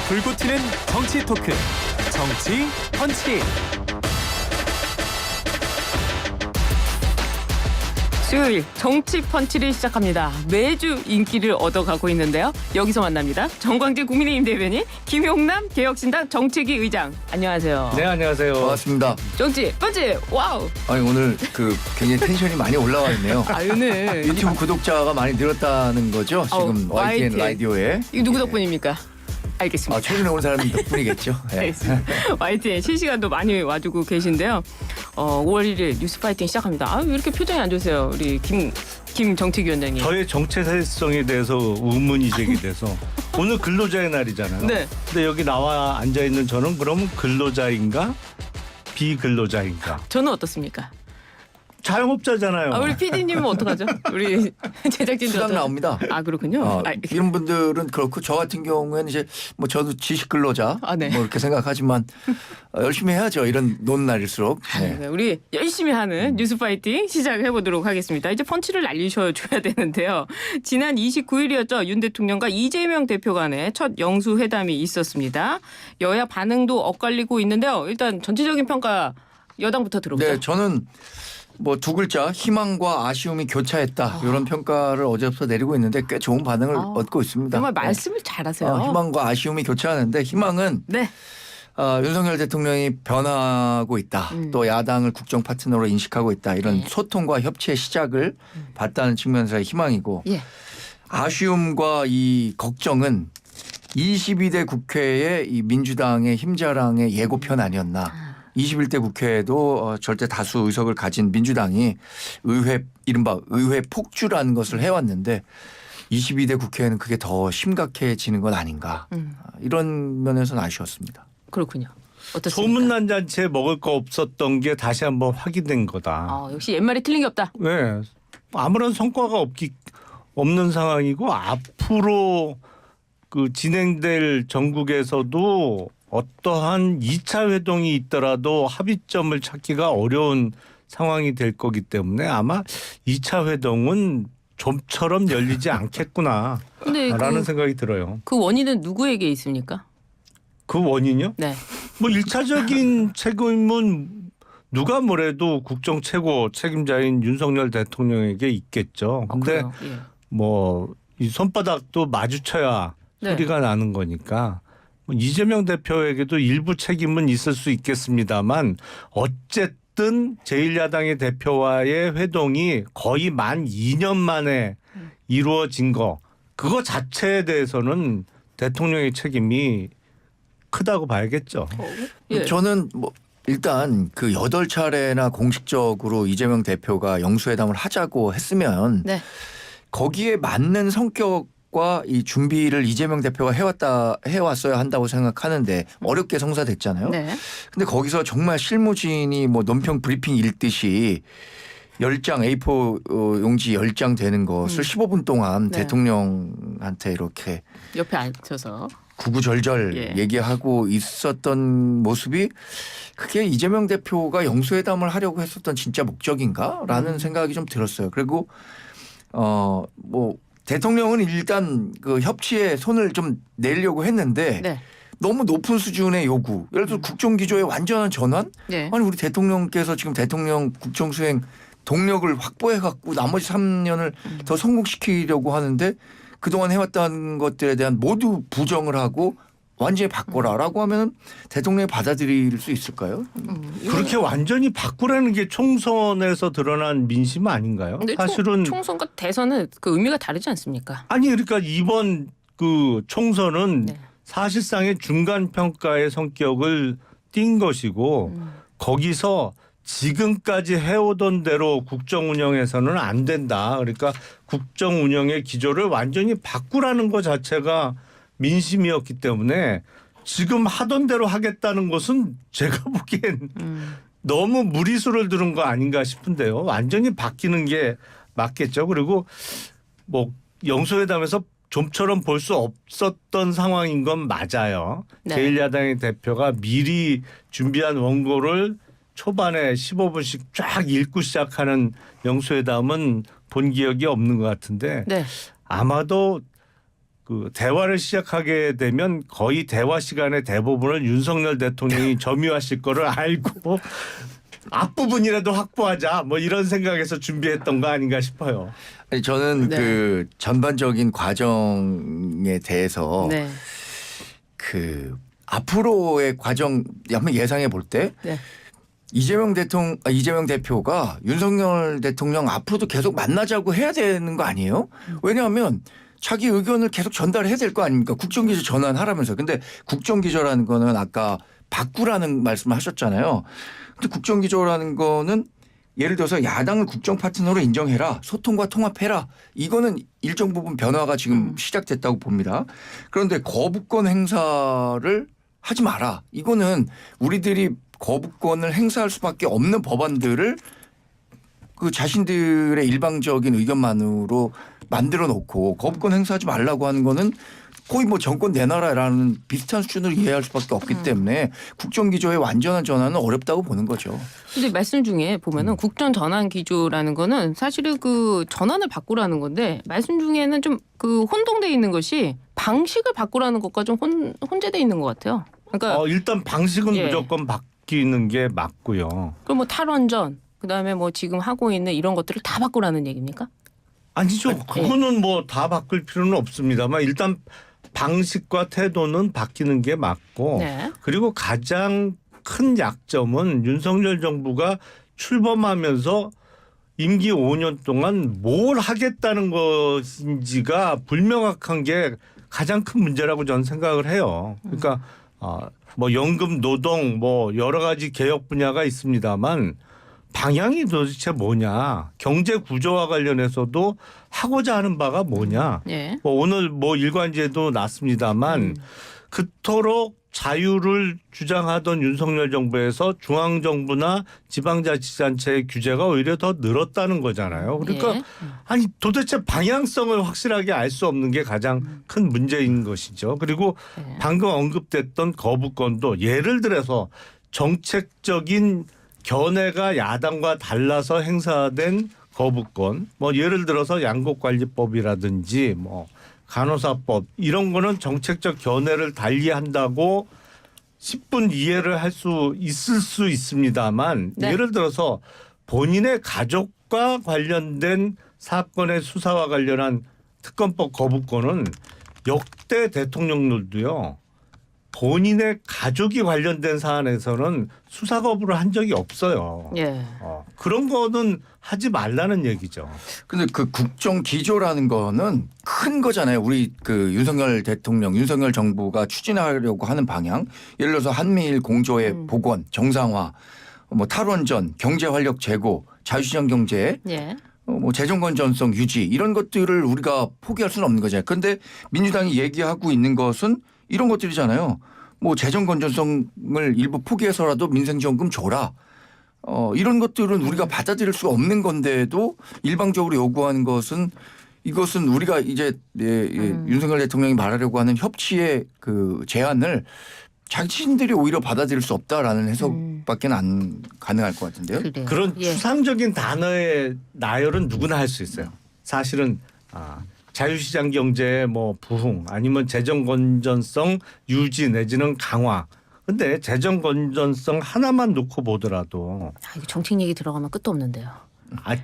불고 튀는 정치 토크, 정치 펀치. 수요일 정치 펀치를 시작합니다. 매주 인기를 얻어가고 있는데요. 여기서 만납니다. 정광재 국민의힘 대변인, 김용남 개혁신당 정책위 의장. 안녕하세요. 네, 안녕하세요. 반갑습니다. 정치 펀치 와우. 아니 오늘 굉장히 텐션이 많이 올라와 있네요. 오늘 유튜브 구독자가 많이 늘었다는 거죠? 지금 YTN 라디오에. 이거 누구 덕분입니까? 알겠습니다. 최근에 온 사람 덕분이겠죠. 네. 알겠습니다. YTN 실시간도 많이 와주고 계신데요. 5월 1일 뉴스파이팅 시작합니다. 왜 이렇게 표정이 안 좋으세요? 우리 김 정책위원장님. 저의 정체성에 대해서 의문이 제기돼서 오늘 근로자의 날이잖아요. 네. 근데 여기 나와 앉아있는 저는 그러면 근로자인가 비근로자인가? 저는 어떻습니까? 자영업자잖아요. 우리 PD님은 어떡하죠? 우리 제작진들 수당 나옵니다. 그렇군요. 이런 분들은 그렇고 저 같은 근로자는 이제 뭐 저도 지식 근로자 네. 뭐 이렇게 생각하지만 열심히 해야죠. 이런 노는 날일수록. 네, 우리 열심히 하는 뉴스파이팅 시작해 보도록 하겠습니다. 이제 펀치를 날리셔줘야 되는데요. 지난 29일이었죠. 윤 대통령과 이재명 대표 간의 첫 영수회담이 있었습니다. 여야 반응도 엇갈리고 있는데요. 일단 전체적인 평가 여당부터 들어보죠. 네, 저는 뭐 두 글자 희망과 아쉬움이 교차했다 이런 평가를 어제부터 내리고 있는데 꽤 좋은 반응을 얻고 있습니다. 정말 말씀을 잘하세요. 희망과 아쉬움이 교차하는데 희망은 네. 윤석열 대통령이 변하고 있다. 또 야당을 국정 파트너로 인식하고 있다. 이런 소통과 협치의 시작을 봤다는 측면에서의 희망이고 예. 아쉬움과 이 걱정은 22대 국회의 이 민주당의 힘자랑의 예고편 아니었나. 21대 국회에도 절대 다수 의석을 가진 민주당이 이른바 의회 폭주라는 것을 해왔는데 22대 국회에는 그게 더 심각해지는 건 아닌가. 이런 면에서는 아쉬웠습니다. 그렇군요. 어떻습니까? 소문난 잔치에 먹을 거 없었던 게 다시 한번 확인된 거다. 역시 옛말에 틀린 게 없다. 네, 아무런 성과가 없는 상황이고 앞으로 그 진행될 전국에서도 어떠한 2차 회동이 있더라도 합의점을 찾기가 어려운 상황이 될 거기 때문에 아마 2차 회동은 좀처럼 열리지 않겠구나 라는 생각이 들어요. 그 원인은 누구에게 있습니까? 그 원인이요? 네. 뭐 1차적인 책임은 누가 뭐래도 국정 최고 책임자인 윤석열 대통령에게 있겠죠. 근데 뭐 이 손바닥도 마주쳐야 소리가 나는 거니까 이재명 대표에게도 일부 책임은 있을 수 있겠습니다만 어쨌든 제1야당의 대표와의 회동이 거의 만 2년 만에 이루어진 거 그거 자체에 대해서는 대통령의 책임이 크다고 봐야겠죠. 저는 뭐 일단 그 8차례나 공식적으로 이재명 대표가 영수회담을 하자고 했으면 거기에 맞는 성격과 이 준비를 이재명 대표가 해왔어야 한다고 생각하는데 어렵게 성사됐잖아요. 근데 거기서 정말 실무진이 뭐 논평 브리핑 읽듯이 10장 A4 용지 10장 되는 것을 15분 동안 대통령한테 이렇게 옆에 앉혀서 구구절절 얘기하고 있었던 모습이 그게 이재명 대표가 영수회담을 하려고 했었던 진짜 목적인가라는 생각이 좀 들었어요. 그리고 뭐 대통령은 일단 그 협치에 손을 좀 내려고 했는데 너무 높은 수준의 요구. 예를 들어 국정기조의 완전한 전환? 아니 우리 대통령께서 지금 대통령 국정수행 동력을 확보해 갖고 나머지 3년을 더 성공시키려고 하는데 그동안 해왔던 것들에 대한 모두 부정을 하고 완전히 바꿔라라고 하면 대통령이 받아들일 수 있을까요? 그렇게 완전히 바꾸라는 게 총선에서 드러난 민심 아닌가요? 사실은 총선과 대선은 그 의미가 다르지 않습니까? 아니 그러니까 이번 그 총선은 사실상의 중간 평가의 성격을 띈 것이고 거기서 지금까지 해오던 대로 국정 운영에서는 안 된다. 그러니까 국정 운영의 기조를 완전히 바꾸라는 것 자체가 민심이었기 때문에 지금 하던 대로 하겠다는 것은 제가 보기엔 너무 무리수를 두른 거 아닌가 싶은데요. 완전히 바뀌는 게 맞겠죠. 그리고 뭐 영수회담에서 좀처럼 볼 수 없었던 상황인 건 맞아요. 제1야당의 대표가 미리 준비한 원고를 초반에 15분씩 쫙 읽고 시작하는 영수회담은 본 기억이 없는 것 같은데 아마도 그 대화를 시작하게 되면 거의 대화 시간의 대부분을 윤석열 대통령이 점유하실 거를 알고 앞부분이라도 확보하자 뭐 이런 생각에서 준비했던 거 아닌가 싶어요. 아니, 저는 네. 그 전반적인 과정에 대해서 네. 그 앞으로의 과정 한번 예상해 볼 때 네. 이재명 대표가 윤석열 대통령 앞으로도 계속 만나자고 해야 되는 거 아니에요? 왜냐하면 자기 의견을 계속 전달해야 될 거 아닙니까? 국정기조 전환하라면서. 근데 국정기조라는 거는 아까 바꾸라는 말씀을 하셨잖아요. 근데 국정기조라는 거는 예를 들어서 야당을 국정 파트너로 인정해라. 소통과 통합해라. 이거는 일정 부분 변화가 지금 시작됐다고 봅니다. 그런데 거부권 행사를 하지 마라. 이거는 우리들이 거부권을 행사할 수밖에 없는 법안들을 그 자신들의 일방적인 의견만으로 만들어 놓고 거부권 행사하지 말라고 하는 거는 거의 뭐 정권 내놔라라는 비슷한 수준으로 이해할 수밖에 없기 때문에 국정기조의 완전한 전환은 어렵다고 보는 거죠. 근데 말씀 중에 보면은 국정 전환 기조라는 거는 사실은 그 전환을 바꾸라는 건데 말씀 중에는 좀 그 혼동돼 있는 것이 방식을 바꾸라는 것과 좀 혼재돼 있는 것 같아요. 그러니까 일단 방식은 예. 무조건 바뀌는 게 맞고요. 그럼 뭐 탈원전 그다음에 뭐 지금 하고 있는 이런 것들을 다 바꾸라는 얘기입니까? 아니죠. 그거는 뭐 다 바꿀 필요는 없습니다만 일단 방식과 태도는 바뀌는 게 맞고 네. 그리고 가장 큰 약점은 윤석열 정부가 출범하면서 임기 5년 동안 뭘 하겠다는 것인지가 불명확한 게 가장 큰 문제라고 저는 생각을 해요. 그러니까 뭐 연금 노동 뭐 여러 가지 개혁 분야가 있습니다만 방향이 도대체 뭐냐. 경제 구조와 관련해서도 하고자 하는 바가 뭐냐. 예. 뭐 오늘 뭐 일관제도 났습니다만 그토록 자유를 주장하던 윤석열 정부에서 중앙정부나 지방자치단체의 규제가 오히려 더 늘었다는 거잖아요. 그러니까 예. 아니 도대체 방향성을 확실하게 알 수 없는 게 가장 큰 문제인 것이죠. 그리고 예. 방금 언급됐던 거부권도 예를 들어서 정책적인 견해가 야당과 달라서 행사된 거부권, 뭐 예를 들어서 양곡관리법이라든지 뭐 간호사법 이런 거는 정책적 견해를 달리한다고 10분 이해를 할 수 있을 수 있습니다만 네. 예를 들어서 본인의 가족과 관련된 사건의 수사와 관련한 특검법 거부권은 역대 대통령들도요. 본인의 가족이 관련된 사안에서는 수사 거부를 한 적이 없어요. 예. 그런 거는 하지 말라는 얘기죠. 근데 그 국정 기조라는 거는 큰 거잖아요. 우리 그 윤석열 대통령, 윤석열 정부가 추진하려고 하는 방향. 예를 들어서 한미일 공조의 복원, 정상화, 뭐 탈원전, 경제 활력 제고, 자유시장 경제, 예. 뭐 재정 건전성 유지 이런 것들을 우리가 포기할 수는 없는 거잖아요. 그런데 민주당이 얘기하고 있는 것은 이런 것들이잖아요. 뭐 재정 건전성을 일부 포기해서라도 민생지원금 줘라. 이런 것들은 우리가 받아들일 수 없는 건데도 일방적으로 요구하는 것은 이것은 우리가 이제 윤석열 대통령이 말하려고 하는 협치의 그 제안을 자신들이 오히려 받아들일 수 없다라는 해석밖에 안 가능할 것 같은데요. 그래요. 그런 예. 추상적인 단어의 나열은 누구나 할 수 있어요. 사실은 자유시장 경제의 뭐 부흥 아니면 재정 건전성 유지 내지는 강화. 근데 재정 건전성 하나만 놓고 보더라도 이거 정책 얘기 들어가면 끝도 없는데요.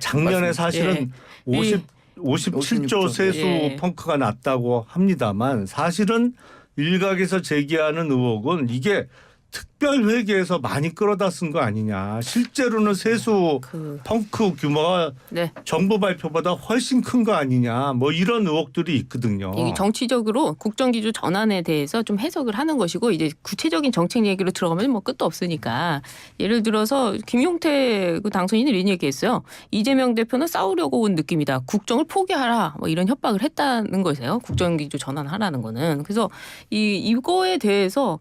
작년에 사실은 예. 57조 세수 예. 펑크가 났다고 합니다만 사실은 일각에서 제기하는 의혹은 이게 특별회계에서 많이 끌어다 쓴 거 아니냐. 실제로는 세수 펑크 규모가 네. 정부 발표보다 훨씬 큰 거 아니냐. 뭐 이런 의혹들이 있거든요. 이게 정치적으로 국정기조 전환에 대해서 좀 해석을 하는 것이고 이제 구체적인 정책 얘기로 들어가면 뭐 끝도 없으니까 예를 들어서 김용태 그 당선인은 이런 얘기했어요. 이재명 대표는 싸우려고 온 느낌이다. 국정을 포기하라. 뭐 이런 협박을 했다는 거세요. 국정기조 전환하라는 거는. 그래서 이거에 대해서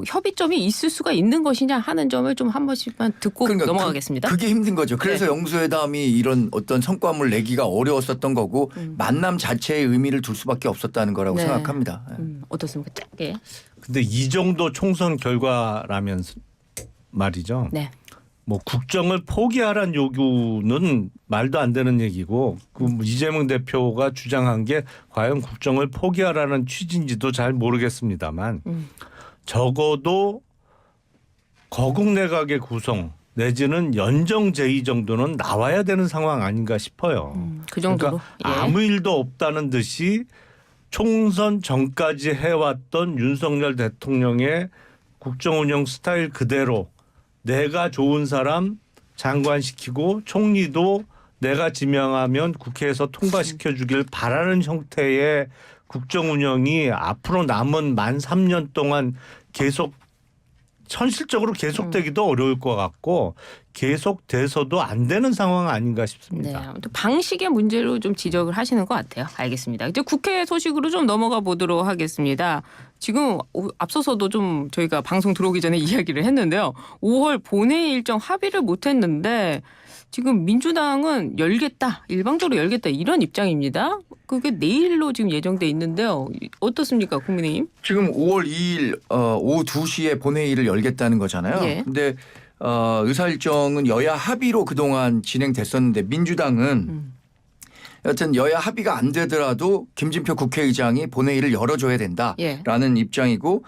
협의점이 있을 수가 있는 것이냐 하는 점을 좀 한 번씩만 듣고 넘어가겠습니다. 그게 힘든 거죠. 그래서 네. 영수회담이 이런 어떤 성과물 내기가 어려웠었던 거고 만남 자체의 의미를 둘 수밖에 없었다는 거라고 네. 생각합니다. 어떻습니까? 짧게. 근데 이 정도 총선 결과라면 말이죠. 네. 뭐 국정을 포기하라는 요구는 말도 안 되는 얘기고 그 이재명 대표가 주장한 게 과연 국정을 포기하라는 취지인지도 잘 모르겠습니다만 적어도 거국 내각의 구성 내지는 연정 제의 정도는 나와야 되는 상황 아닌가 싶어요. 그 정도로. 그러니까 아무 일도 없다는 듯이 총선 전까지 해왔던 윤석열 대통령의 국정 운영 스타일 그대로 내가 좋은 사람 장관시키고 총리도 내가 지명하면 국회에서 통과시켜 주길 바라는 형태의 국정 운영이 앞으로 남은 만 3년 동안 계속 현실적으로 계속되기도 어려울 것 같고 계속돼서도 안 되는 상황 아닌가 싶습니다. 네, 아무튼 방식의 문제로 좀 지적을 하시는 것 같아요. 알겠습니다. 이제 국회 소식으로 좀 넘어가 보도록 하겠습니다. 지금 앞서서도 좀 저희가 방송 들어오기 전에 이야기를 했는데요. 5월 본회의 일정 합의를 못했는데 지금 민주당은 열겠다, 일방적으로 열겠다 이런 입장입니다. 그게 내일로 지금 예정돼 있는데요. 어떻습니까, 국민의힘? 지금 5월 2일 오후 2시에 본회의를 열겠다는 거잖아요. 예. 근데 의사 일정은 여야 합의로 그동안 진행됐었는데 민주당은 여튼 여야 합의가 안 되더라도 김진표 국회의장이 본회의를 열어줘야 된다라는 입장이고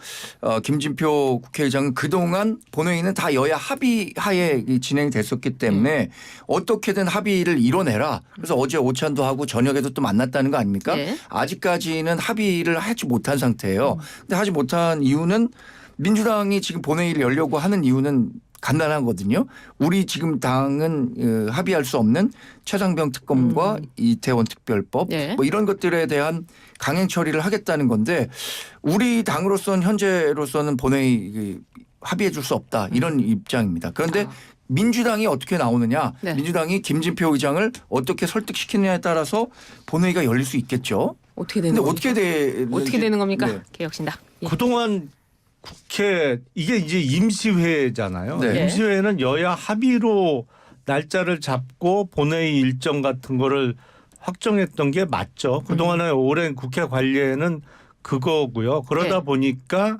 김진표 국회의장은 그동안 본회의는 다 여야 합의하에 진행됐었기 때문에 어떻게든 합의를 이뤄내라. 그래서 어제 오찬도 하고 저녁에도 또 만났다는 거 아닙니까? 네. 아직까지는 합의를 하지 못한 상태예요. 근데 하지 못한 이유는 민주당이 지금 본회의를 열려고 하는 이유는 간단하거든요. 우리 지금 당은 합의할 수 없는 최상병 특검과 이태원 특별법 네. 뭐 이런 것들에 대한 강행 처리를 하겠다는 건데 우리 당으로서는 현재로서는 본회의 합의해 줄 수 없다 이런 입장입니다. 그런데 민주당이 어떻게 나오느냐. 네. 민주당이 김진표 의장을 어떻게 설득시키느냐에 따라서 본회의가 열릴 수 있겠죠. 어떻게 되는 근데 겁니까? 어떻게 되는 겁니까? 네. 개혁신당. 예. 그동안 국회 이게 이제 임시회잖아요. 네. 임시회는 여야 합의로 날짜를 잡고 본회의 일정 같은 거를 확정했던 게 맞죠. 그동안의 오랜 국회 관례는 그거고요. 그러다 네. 보니까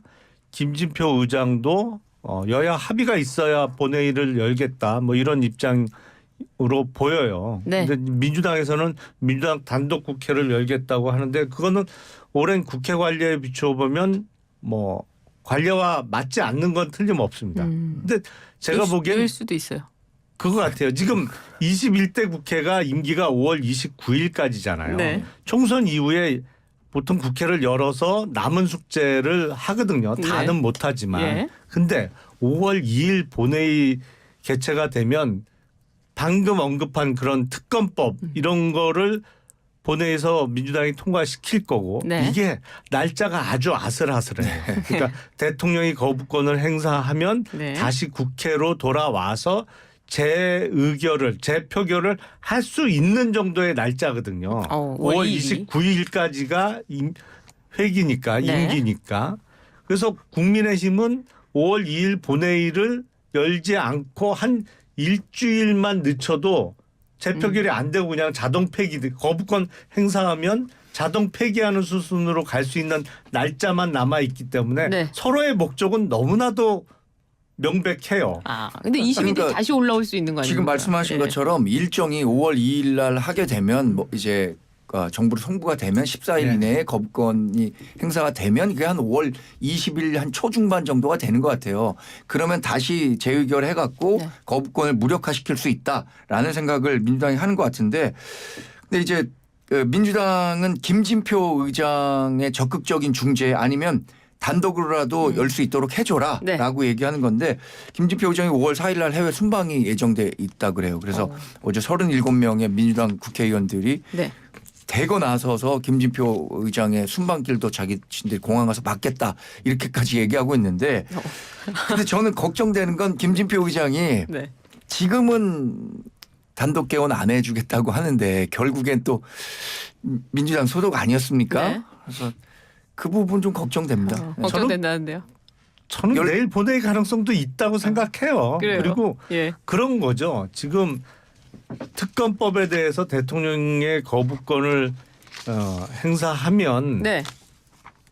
김진표 의장도 여야 합의가 있어야 본회의를 열겠다 뭐 이런 입장으로 보여요. 네. 근데 민주당에서는 민주당 단독 국회를 열겠다고 하는데 그거는 오랜 국회 관례에 비추어 보면 뭐 관례와 맞지 않는 건 틀림없습니다. 근데 제가 보기엔 열 수도 있어요. 그거 같아요. 지금 21대 국회가 임기가 5월 29일까지잖아요. 네. 총선 이후에 보통 국회를 열어서 남은 숙제를 하거든요. 다는 네. 못하지만. 예. 근데 5월 2일 본회의 개최가 되면 방금 언급한 그런 특검법 이런 거를 본회의에서 민주당이 통과시킬 거고 네. 이게 날짜가 아주 아슬아슬해요. 그러니까 대통령이 거부권을 행사하면 네. 다시 국회로 돌아와서 재의결을 재표결을 할 수 있는 정도의 날짜거든요. 5월 29일까지가 회기니까 네. 임기니까. 그래서 국민의힘은 5월 2일 본회의를 열지 않고 한 일주일만 늦춰도 재표결이 안 되고 그냥 자동 폐기 거부권 행사하면 자동 폐기하는 수순으로 갈 수 있는 날짜만 남아 있기 때문에 네. 서로의 목적은 너무나도 명백해요. 근데 20일이 그러니까 다시 올라올 수 있는 거 아닙니까? 지금 말씀하신 예. 것처럼 일정이 5월 2일 날 하게 되면 뭐 이제 정부로 송부가 되면 14일 네. 이내에 거부권이 행사가 되면 그게 한 5월 20일 한 초중반 정도가 되는 것 같아요. 그러면 다시 재의결해 갖고 네. 거부권을 무력화시킬 수 있다라는 생각을 민주당이 하는 것 같은데 근데 이제 민주당은 김진표 의장의 적극적인 중재 아니면 단독으로라도 열 수 있도록 해줘라라고 네. 얘기하는 건데 김진표 의장이 5월 4일 날 해외 순방이 예정돼 있다 그래요. 그래서 어제 37명의 민주당 국회의원들이 네. 대거 나서서 김진표 의장의 순방길도 자기들이 공항 가서 막겠다 이렇게까지 얘기하고 있는데 근데 저는 걱정되는 건 김진표 의장이 네. 지금은 단독 개원 안 해주겠다고 하는데 결국엔 또 민주당 소속 아니었습니까? 네. 그래서 그 부분 좀 걱정됩니다. 걱정된다는데요. 저는 내일 본회의 가능성도 있다고 생각해요. 그래요? 그리고 예. 그런 거죠. 지금 특검법에 대해서 대통령의 거부권을 행사하면 네.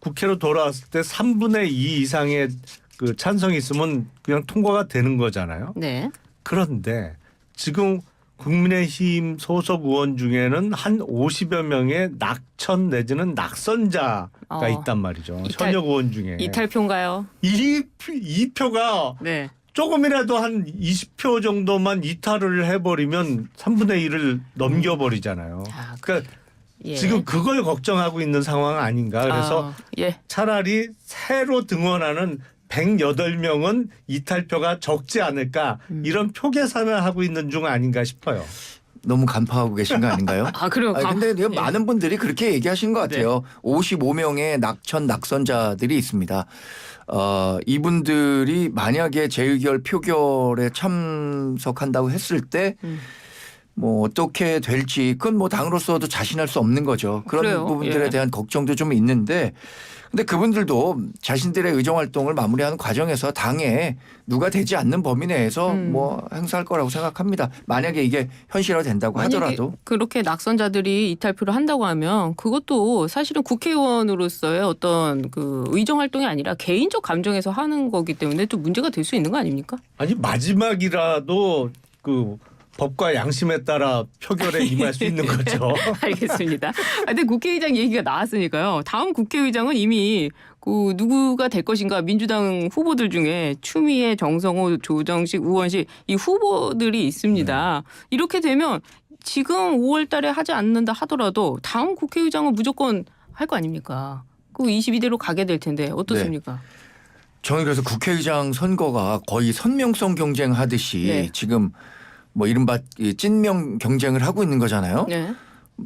국회로 돌아왔을 때 3분의 2 이상의 그 찬성이 있으면 그냥 통과가 되는 거잖아요. 네. 그런데 지금 국민의힘 소속 의원 중에는 한 50여 명의 낙천 내지는 낙선자가 있단 말이죠. 현역 의원 중에. 이탈표인가요? 이 표가 네. 조금이라도 한 20표 정도만 이탈을 해버리면 3분의 1을 넘겨버리잖아요. 아, 그러니까 예. 지금 그걸 걱정하고 있는 상황 아닌가. 그래서 예. 차라리 새로 등원하는 108명은 이탈표가 적지 않을까 이런 표 계산을 하고 있는 중 아닌가 싶어요. 너무 간파하고 계신 거 아닌가요? 아, 그래요. 근데 예. 많은 분들이 그렇게 얘기하신 것 같아요. 55명의 낙선자들이 있습니다. 이분들이 만약에 재의결 표결에 참석한다고 했을 때 뭐 어떻게 될지 그건 뭐 당으로서도 자신할 수 없는 거죠. 그런 그래요. 부분들에 예. 대한 걱정도 좀 있는데 근데 그분들도 자신들의 의정 활동을 마무리하는 과정에서 당에 누가 되지 않는 범위 내에서 뭐 행사할 거라고 생각합니다. 만약에 이게 현실화 된다고 만약에 하더라도. 그렇게 낙선자들이 이탈표를 한다고 하면 그것도 사실은 국회의원으로서의 어떤 그 의정 활동이 아니라 개인적 감정에서 하는 거기 때문에 좀 문제가 될 수 있는 거 아닙니까? 아니 마지막이라도 그 법과 양심에 따라 표결에 임할 수 있는 거죠. 알겠습니다. 근데 국회의장 얘기가 나왔으니까요. 다음 국회의장은 이미 그 누구가 될 것인가 민주당 후보들 중에 추미애, 정성호, 조정식, 우원식 이 후보들이 있습니다. 이렇게 되면 지금 5월 달에 하지 않는다 하더라도 다음 국회의장은 무조건 할 거 아닙니까? 그 22대로 가게 될 텐데 어떻습니까? 저는 그래서 국회의장 선거가 거의 선명성 경쟁하듯이 네. 지금 뭐 이른바 이 찐명 경쟁을 하고 있는 거잖아요. 네.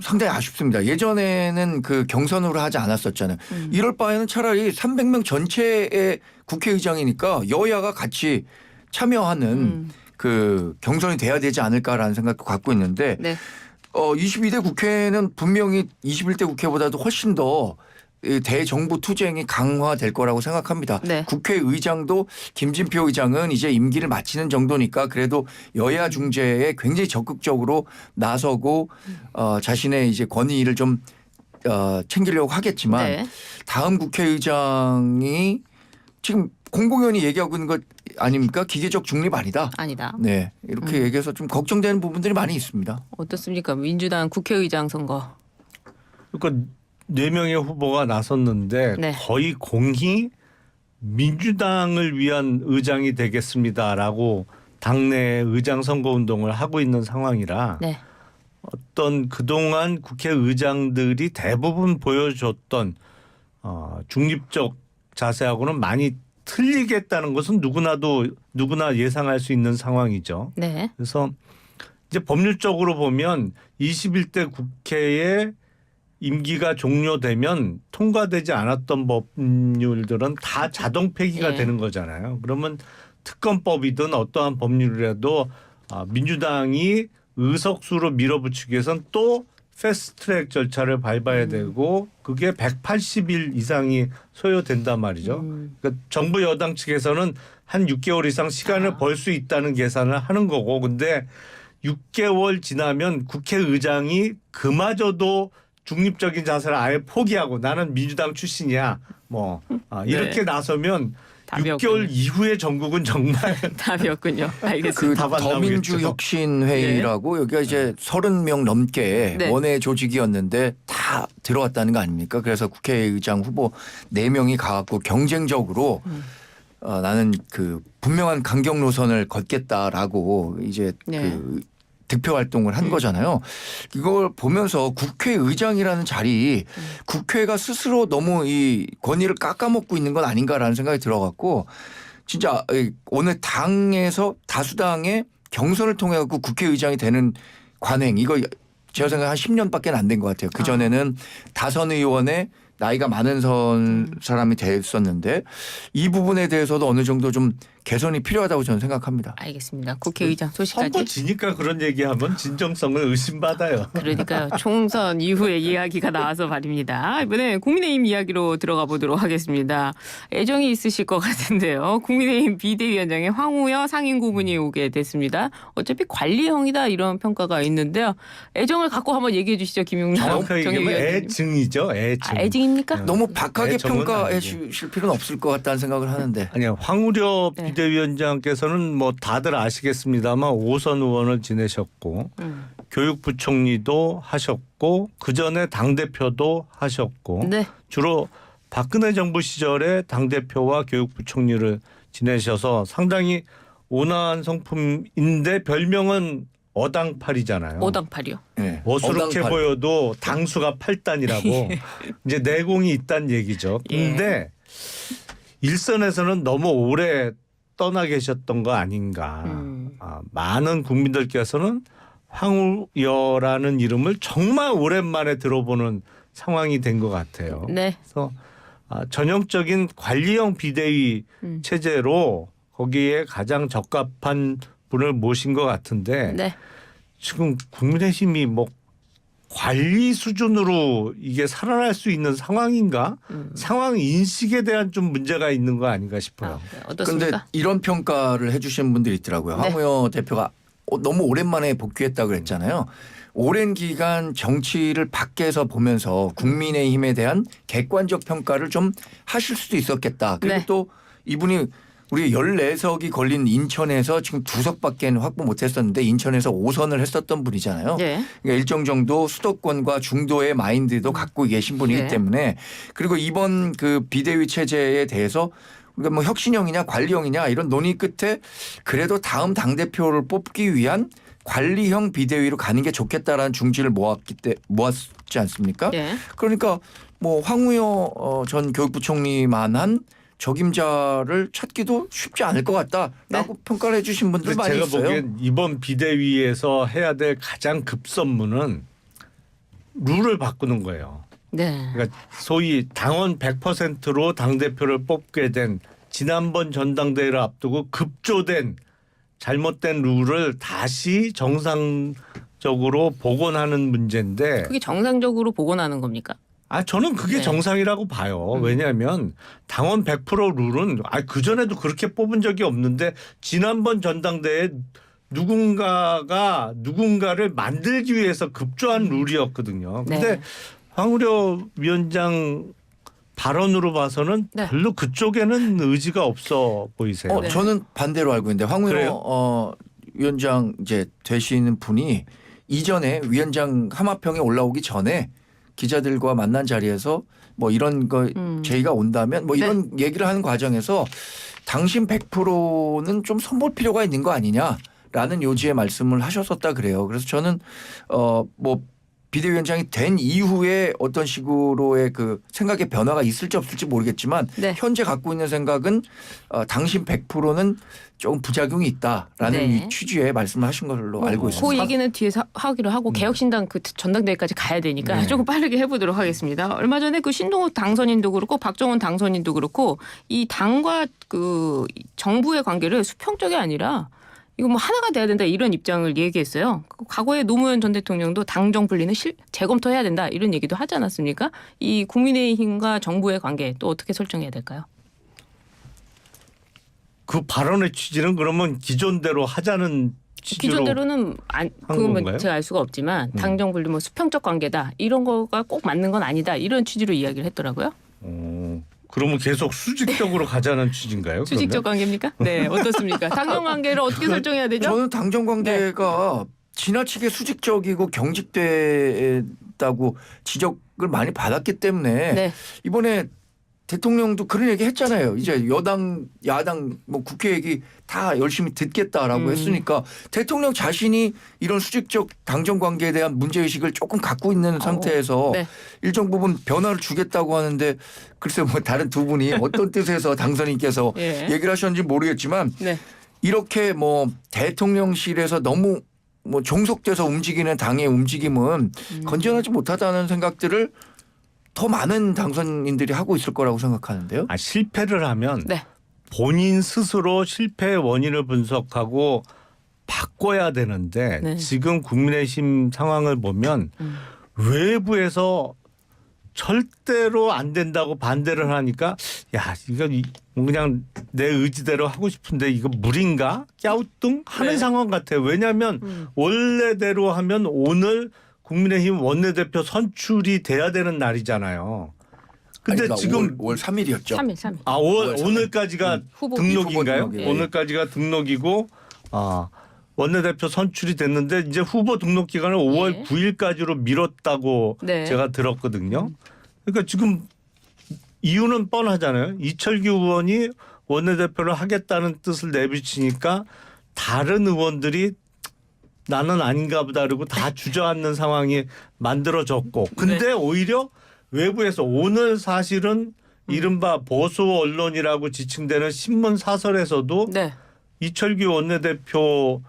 상당히 아쉽습니다. 예전에는 그 경선으로 하지 않았었잖아요. 이럴 바에는 차라리 300명 전체의 국회의장이니까 여야가 같이 참여하는 그 경선이 돼야 되지 않을까라는 생각도 갖고 있는데 네. 22대 국회는 분명히 21대 국회보다도 훨씬 더 대정부 투쟁이 강화될 거라고 생각합니다. 네. 국회의장도 김진표 의장은 이제 임기를 마치는 정도니까 그래도 여야 중재에 굉장히 적극적으로 나서고 자신의 이제 권위를 좀 챙기려고 하겠지만 네. 다음 국회의장이 지금 공공연히 얘기하고 있는 것 아닙니까? 기계적 중립 아니다. 아니다. 네, 이렇게 얘기해서 좀 걱정되는 부분들이 많이 있습니다. 어떻습니까? 민주당 국회의장 선거. 그러니까 4명의 후보가 나섰는데 네. 거의 공히 민주당을 위한 의장이 되겠습니다라고 당내 의장 선거 운동을 하고 있는 상황이라 네. 어떤 그동안 국회의장들이 대부분 보여줬던 중립적 자세하고는 많이 틀리겠다는 것은 누구나 예상할 수 있는 상황이죠. 네. 그래서 이제 법률적으로 보면 21대 국회에 임기가 종료되면 통과되지 않았던 법률들은 다 자동 폐기가 예. 되는 거잖아요. 그러면 특검법이든 어떠한 법률이라도 민주당이 의석수로 밀어붙이기 위해서는 또 패스트트랙 절차를 밟아야 되고 그게 180일 이상이 소요된단 말이죠. 그러니까 정부 여당 측에서는 한 6개월 이상 시간을 벌 수 있다는 계산을 하는 거고 근데 6개월 지나면 국회의장이 그마저도 중립적인 자세를 아예 포기하고 나는 민주당 출신이야. 뭐 이렇게 네. 나서면 답이 6개월 없군요. 이후의 정국은 정말 답이었군요. 그 알겠습니다. 답안 더민주 나오겠죠. 혁신회의라고 여기가 이제 30명 넘게 네. 원외 조직이었는데 다 들어왔다는 거 아닙니까? 그래서 국회의장 후보 4명이 가갖고 경쟁적으로 나는 그 분명한 강경 노선을 걷겠다라고 이제 네. 그 득표 활동을 한 거잖아요. 이걸 보면서 국회의장이라는 자리 국회가 스스로 너무 이 권위를 깎아먹고 있는 건 아닌가라는 생각이 들어갖고 진짜 어느 당에서 다수당의 경선을 통해 갖고 국회의장이 되는 관행 이거 제가 생각에 한 10년밖에 안 된 것 같아요. 그전에는 다선 의원의 나이가 많은 사람이 됐었는데 이 부분에 대해서도 어느 정도 좀 개선이 필요하다고 저는 생각합니다. 알겠습니다. 국회의장 선거 소식까지. 지니까 그런 얘기하면 진정성을 의심받아요. 그러니까요. 총선 이후에 이야기가 나와서 말입니다. 이번에 국민의힘 이야기로 들어가 보도록 하겠습니다. 애정이 있으실 것 같은데요. 국민의힘 비대위원장에 황우여 상임고문이 오게 됐습니다. 어차피 관리형이다 이런 평가가 있는데요. 애정을 갖고 한번 얘기해 주시죠. 김용남 정확하게 얘기하면 정의위원장님. 애증이죠. 애증. 애증입니까? 너무 박하게 애정은 평가해 아니죠. 주실 필요는 없을 것 같다는 생각을 하는데. 아니요. 황우려 네. 비대위원장께서는 뭐 다들 아시겠습니다만 5선 의원을 지내셨고 교육부총리도 하셨고 그전에 당대표도 하셨고 네. 주로 박근혜 정부 시절에 당대표와 교육부총리를 지내셔서 상당히 온화한 성품인데 별명은 어당팔이잖아요. 오당팔이요. 네. 어수룩해 어당팔. 보여도 당수가 8단이라고 이제 내공이 있다는 얘기죠. 근데 일선에서는 너무 오래 떠나 계셨던 거 아닌가. 많은 국민들께서는 황우여라는 이름을 정말 오랜만에 들어보는 상황이 된 것 같아요. 네. 그래서 전형적인 관리형 비대위 체제로 거기에 가장 적합한 분을 모신 것 같은데 네. 지금 국민의힘이 뭐 관리 수준으로 이게 살아날 수 있는 상황인가? 상황 인식에 대한 좀 문제가 있는 거 아닌가 싶어요. 그런데 어떻습니까? 이런 평가를 해주시는 분들이 있더라고요. 네. 황우여 대표가 너무 오랜만에 복귀했다고 그랬잖아요. 오랜 기간 정치를 밖에서 보면서 국민의힘에 대한 객관적 평가를 좀 하실 수도 있었겠다. 그리고 네. 또 이분이 우리 14석이 걸린 인천에서 지금 2석밖에 확보 못했었는데 인천에서 5선을 했었던 분이잖아요. 네. 그러니까 일정 정도 수도권과 중도의 마인드도 갖고 계신 분이기 네. 때문에 그리고 이번 그 비대위 체제에 대해서 우리가 뭐 혁신형이냐 관리형이냐 이런 논의 끝에 그래도 다음 당대표를 뽑기 위한 관리형 비대위로 가는 게 좋겠다라는 중지를 모았지 않습니까? 네. 그러니까 뭐 황우여 전 교육부총리만한 적임자를 찾기도 쉽지 않을 것 같다라고 평가를 해주신 분들 많이 제가 있어요. 보기엔 이번 비대위에서 해야 될 가장 급선무는 룰을 바꾸는 거예요. 네. 그러니까 소위 당원 100%로 당대표를 뽑게 된 지난번 전당대회를 앞두고 급조된 잘못된 룰을 다시 정상적으로 복원하는 문제인데 그게 정상적으로 복원하는 겁니까? 저는 그게 네. 정상이라고 봐요. 왜냐하면 당원 100% 룰은 그전에도 그렇게 뽑은 적이 없는데 지난번 전당대회에 누군가가 누군가를 만들기 위해서 급조한 룰이었거든요. 근데 네. 황우려 위원장 발언으로 봐서는 네. 별로 그쪽에는 의지가 없어 보이세요. 네. 저는 반대로 알고 있는데 황우여 위원장 이제 되시는 분이 이전에 위원장 하마평에 올라오기 전에 기자들과 만난 자리에서 뭐 이런 거 제의가 온다면 뭐 이런 얘기를 하는 과정에서 당신 100%는 좀 손볼 필요가 있는 거 아니냐라는 요지의 말씀을 하셨었다 그래요. 그래서 저는 뭐 비대위원장이 된 이후에 어떤 식으로의 그 생각의 변화가 있을지 없을지 모르겠지만 네. 현재 갖고 있는 생각은 당신 100%는 조금 부작용이 있다라는 네. 이 취지의 말씀을 하신 걸로 알고 있습니다. 그 얘기는 뒤에서 하기로 하고 개혁신당 그 전당대회까지 가야 되니까 네. 조금 빠르게 해보도록 하겠습니다. 얼마 전에 그 신동욱 당선인도 그렇고 박정원 당선인도 그렇고 이 당과 그 정부의 관계를 수평적이 아니라 이거 뭐 하나가 돼야 된다 이런 입장을 얘기했어요. 과거에 노무현 전 대통령도 당정 분리는 재검토해야 된다 이런 얘기도 하지 않았습니까? 이 국민의힘과 정부의 관계 또 어떻게 설정해야 될까요? 그 발언의 취지는 그러면 기존대로 하자는 취지로 기존대로는 그건 건가요? 제가 알 수가 없지만 당정 분리 뭐 수평적 관계다 이런 거가 꼭 맞는 건 아니다 이런 취지로 이야기를 했더라고요. 그러면 계속 수직적으로 가자는 취지인가요? 수직적 관계입니까? 네 어떻습니까? 당정 관계를 어떻게 설정해야 되죠? 저는 당정 관계가 지나치게 수직적이고 경직됐다고 지적을 많이 받았기 때문에 네. 이번에 대통령도 그런 얘기 했잖아요. 이제 여당, 야당, 뭐 국회 얘기 다 열심히 듣겠다라고 했으니까 대통령 자신이 이런 수직적 당정 관계에 대한 문제의식을 조금 갖고 있는 상태에서 네. 일정 부분 변화를 주겠다고 하는데 글쎄 뭐 다른 두 분이 어떤 뜻에서 당선인께서 예. 얘기를 하셨는지 모르겠지만 네. 이렇게 뭐 대통령실에서 너무 뭐 종속돼서 움직이는 당의 움직임은 건전하지 못하다는 생각들을 더 많은 당선인들이 하고 있을 거라고 생각하는데요. 실패를 하면 네. 본인 스스로 실패의 원인을 분석하고 바꿔야 되는데 네. 지금 국민의힘 상황을 보면 외부에서 절대로 안 된다고 반대를 하니까 이거 그냥 내 의지대로 하고 싶은데 이거 무리인가? 갸우뚱 하는 네. 상황 같아요. 왜냐하면 원래대로 하면 오늘 국민의힘 원내대표 선출이 돼야 되는 날이잖아요. 근데 그러니까 지금 5월 3일이었죠. 3일. 오늘까지가 후보 등록인가요? 후보 등록이에요. 오늘까지가 등록이고 원내대표 선출이 됐는데 이제 후보 등록 기간을 5월 예. 9일까지로 미뤘다고 네. 제가 들었거든요. 그러니까 지금 이유는 뻔하잖아요. 이철규 의원이 원내대표를 하겠다는 뜻을 내비치니까 다른 의원들이 나는 아닌가 보다 그러고 다 주저앉는 상황이 만들어졌고 근데 오히려 외부에서 오늘 사실은 이른바 보수 언론이라고 지칭되는 신문 사설에서도 네. 이철규 원내대표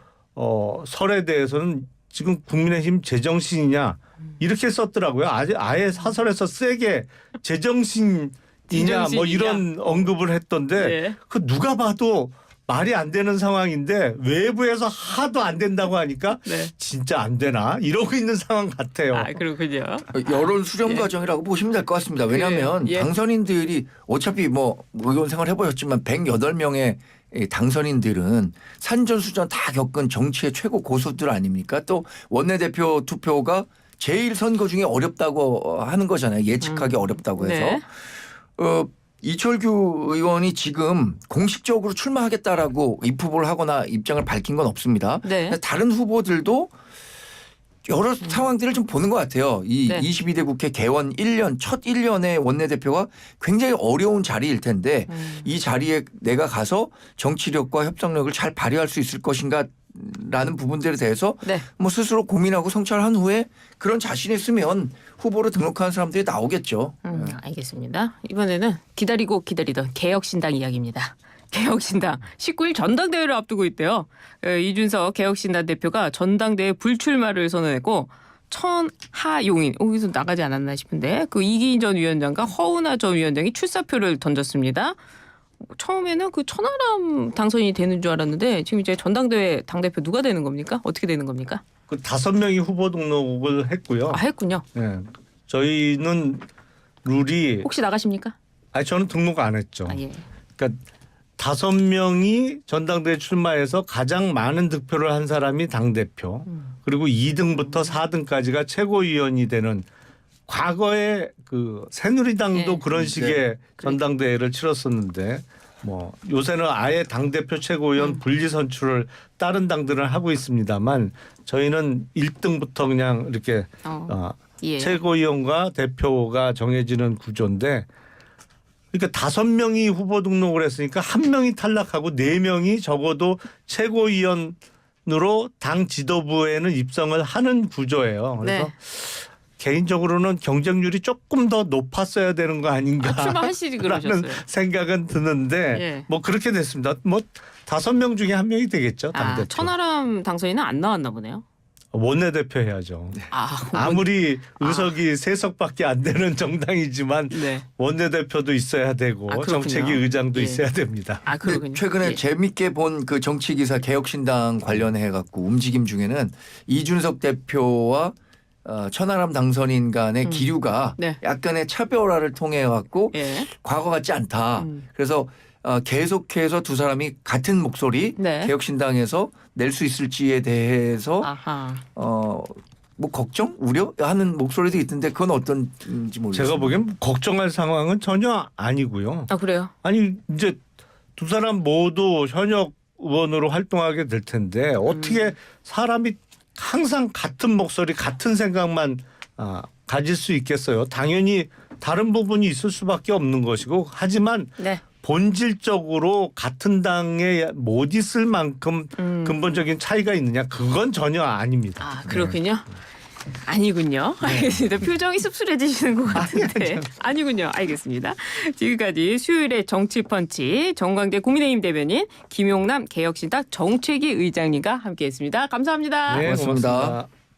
설에 대해서는 지금 국민의힘 제정신이냐 이렇게 썼더라고요. 아예 사설에서 세게 제정신이냐 뭐 이런 언급을 했던데 네. 그 누가 봐도 말이 안 되는 상황인데 외부에서 하도 안 된다고 하니까 네. 진짜 안 되나 이러고 있는 상황 같아요. 아, 그렇군요. 여론 수렴 과정이라고 보시면 될 것 같습니다. 왜냐하면 예. 당선인들이 어차피 뭐 의원 생활 해보셨지만 108명의 당선인들은 산전수전 다 겪은 정치의 최고 고수들 아닙니까? 또 원내대표 투표가 제일 선거 중에 어렵다고 하는 거잖아요. 예측하기 어렵다고 해서. 네. 이철규 의원이 지금 공식적으로 출마하겠다라고 입후보를 하거나 입장을 밝힌 건 없습니다. 네. 다른 후보들도 여러 상황들을 좀 보는 것 같아요. 이 네. 22대 국회 개원 1년 첫 1년의 원내대표가 굉장히 어려운 자리일 텐데 이 자리에 내가 가서 정치력과 협상력을 잘 발휘할 수 있을 것인가 라는 부분들에 대해서 네. 뭐 스스로 고민하고 성찰한 후에 그런 자신이 있으면 후보로 등록하는 사람들이 나오겠죠. 알겠습니다. 이번에는 기다리고 기다리던 개혁신당 이야기입니다. 개혁신당 19일 전당대회를 앞두고 있대요. 이준석 개혁신당 대표가 전당대회 불출마를 선언했고 천하용인 여기서 나가지 않았나 싶은데 그 이기인 전 위원장과 허은하 전 위원장이 출사표를 던졌습니다. 처음에는 그 천하람 당선이 되는 줄 알았는데 지금 이제 전당대회 당대표 누가 되는 겁니까? 어떻게 되는 겁니까? 그 5명이 후보 등록을 했고요. 아, 했군요. 네. 저희는 룰이 혹시 나가십니까? 저는 등록 안 했죠. 아, 예. 그러니까 5명이 전당대회 출마해서 가장 많은 득표를 한 사람이 당대표 그리고 2등부터 4등까지가 최고위원이 되는 과거에 그 새누리당도 네. 그런 식의 전당대회를 치렀었는데 뭐 요새는 아예 당대표 최고위원 분리 선출을 다른 당들은 하고 있습니다만 저희는 1등부터 그냥 이렇게 예. 최고위원과 대표가 정해지는 구조인데 그러니까 5명이 후보 등록을 했으니까 1명이 탈락하고 4명이 적어도 최고위원으로 당 지도부에는 입성을 하는 구조예요. 그래서 네. 개인적으로는 경쟁률이 조금 더 높았어야 되는 거 아닌가 출마하시지 그러셨어요. 라는 생각은 드는데 예. 뭐 그렇게 됐습니다. 뭐 5명 중에 1명이 되겠죠. 당대표. 천하람 당선인은 안 나왔나 보네요. 원내대표 해야죠. 아, 아무리 의석이 3석밖에 안 되는 정당이지만 네. 원내대표도 있어야 되고 아, 그렇군요. 정책위 의장도 예. 있어야 됩니다. 아, 근데 그렇군요. 최근에 예. 재밌게 본 그 정치 기사 개혁신당 관련해 갖고 움직임 중에는 이준석 대표와 천하람 당선인 간의 기류가 네. 약간의 차별화를 통해 갖고 예. 과거 같지 않다. 그래서 계속해서 두 사람이 같은 목소리 네. 개혁신당에서 낼 수 있을지에 대해서 아하. 뭐 걱정, 우려하는 목소리도 있던데 그건 어떤지 모르겠어요. 제가 보기엔 걱정할 상황은 전혀 아니고요. 아, 그래요? 아니 이제 두 사람 모두 현역 의원으로 활동하게 될 텐데 어떻게 사람이 항상 같은 목소리 같은 생각만 가질 수 있겠어요. 당연히 다른 부분이 있을 수밖에 없는 것이고 하지만 네. 본질적으로 같은 당에 못 있을 만큼 근본적인 차이가 있느냐 그건 전혀 아닙니다. 아, 그렇군요. 아니군요. 알겠습니다. 표정이 씁쓸해지시는 것 같은데. 아니군요. 알겠습니다. 지금까지 수요일의 정치펀치 정광재 국민의힘 대변인 김용남 개혁신당 정책위 의장님과 함께했습니다. 감사합니다. 네, 고맙습니다. 고맙습니다.